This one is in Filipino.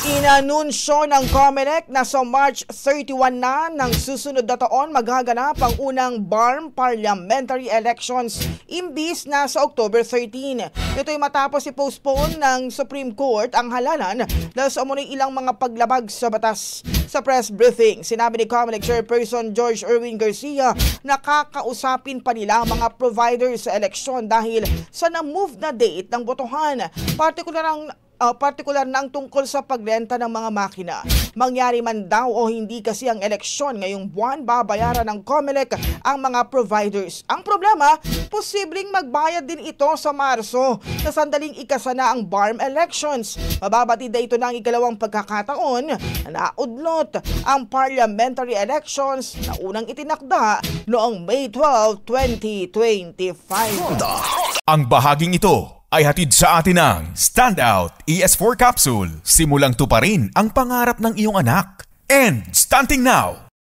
Inanunsyo ng COMELEC na sa March 31 na ng susunod na taon maghaganap ang unang BARM parliamentary elections imbis na sa October 13. Ito'y matapos i-postpone ng Supreme Court ang halalan dahil sa umunoy ilang mga paglabag sa batas. Sa press briefing, sinabi ni COMELEC Chairperson George Erwin Garcia na kakausapin pa nila ang mga providers sa eleksyon dahil sa na-move na date ng botohan, partikular na ang tungkol sa pagrenta ng mga makina. Mangyari man daw o hindi kasi ang eleksyon ngayong buwan, babayaran ng COMELEC ang mga providers. Ang problema, posibleng magbayad din ito sa Marso sa sandaling ikasa na ang BARM elections. Mababatid na ito ng ikalawang pagkakataon na naudlot ang parliamentary elections na unang itinakda noong May 12, 2025. Ang bahaging ito ay hatid sa atin ng Standout ES4 Capsule. Simulang tuparin ang pangarap ng iyong anak. And stunting now!